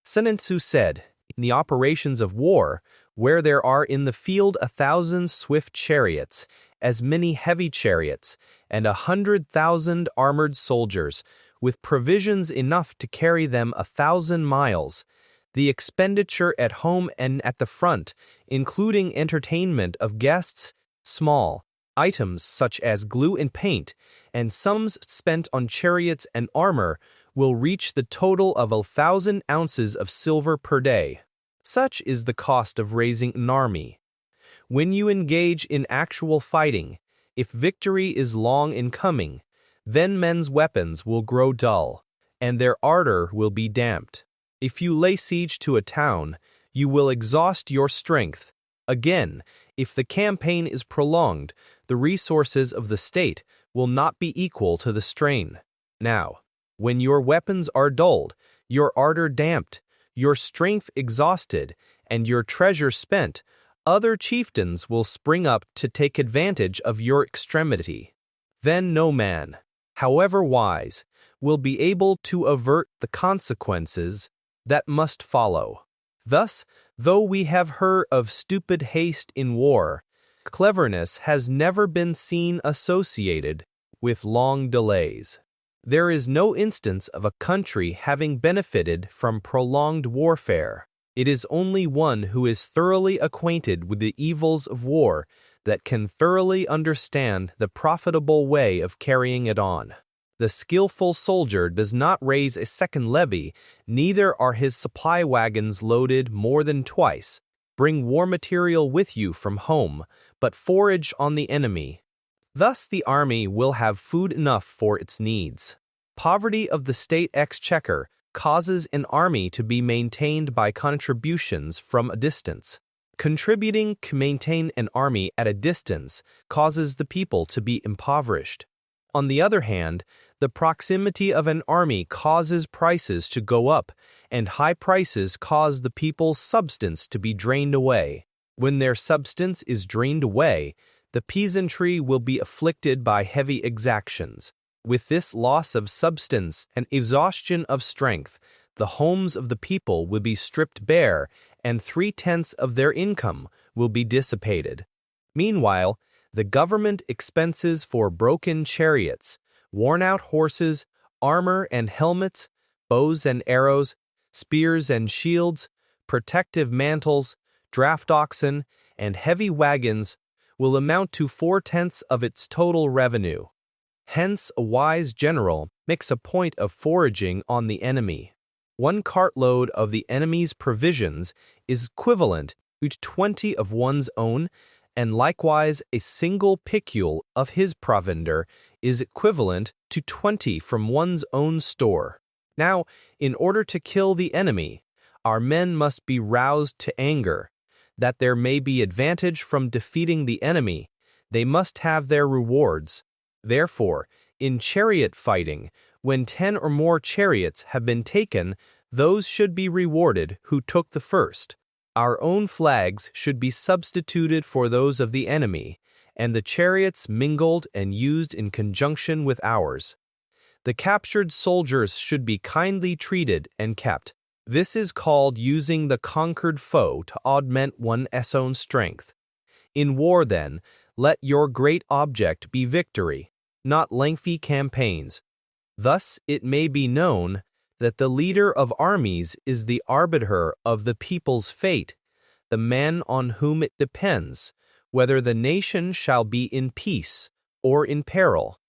Sun Tzu said, "In the operations of war, where there are in the field 1,000 swift chariots, as many heavy chariots, and 100,000 armored soldiers, with provisions enough to carry them 1,000 miles, the expenditure at home and at the front, including entertainment of guests, small items such as glue and paint, and sums spent on chariots and armor, will reach the total of 1,000 ounces of silver per day. Such is the cost of raising an army. When you engage in actual fighting, if victory is long in coming, then men's weapons will grow dull, and their ardor will be damped. If you lay siege to a town, you will exhaust your strength. Again, if the campaign is prolonged, the resources of the state will not be equal to the strain. Now, when your weapons are dulled, your ardor damped, your strength exhausted, and your treasure spent, other chieftains will spring up to take advantage of your extremity. Then no man, however wise, will be able to avert the consequences that must follow. Thus, though we have heard of stupid haste in war, cleverness has never been seen associated with long delays. There is no instance of a country having benefited from prolonged warfare. It is only one who is thoroughly acquainted with the evils of war that can thoroughly understand the profitable way of carrying it on. The skillful soldier does not raise a second levy, neither are his supply wagons loaded more than twice. Bring war material with you from home, but forage on the enemy. Thus the army will have food enough for its needs. Poverty of the state exchequer causes an army to be maintained by contributions from a distance. Contributing to maintain an army at a distance causes the people to be impoverished. On the other hand, the proximity of an army causes prices to go up, and high prices cause the people's substance to be drained away. When their substance is drained away, the peasantry will be afflicted by heavy exactions. With this loss of substance and exhaustion of strength, the homes of the people will be stripped bare, and 3/10 of their income will be dissipated. Meanwhile, the government expenses for broken chariots, worn-out horses, armor and helmets, bows and arrows, spears and shields, protective mantles, draft oxen, and heavy wagons will amount to 4/10 of its total revenue. Hence, a wise general makes a point of foraging on the enemy. 1 cartload of the enemy's provisions is equivalent to 20 of one's own, and likewise a single picule of his provender is equivalent to 20 from one's own store. Now, in order to kill the enemy, our men must be roused to anger. That there may be advantage from defeating the enemy, they must have their rewards. Therefore, in chariot fighting, when 10 or more chariots have been taken, those should be rewarded who took the first. Our own flags should be substituted for those of the enemy, and the chariots mingled and used in conjunction with ours. The captured soldiers should be kindly treated and kept. This is called using the conquered foe to augment one's own strength. In war, then, let your great object be victory, not lengthy campaigns. Thus it may be known that the leader of armies is the arbiter of the people's fate, the man on whom it depends, whether the nation shall be in peace or in peril.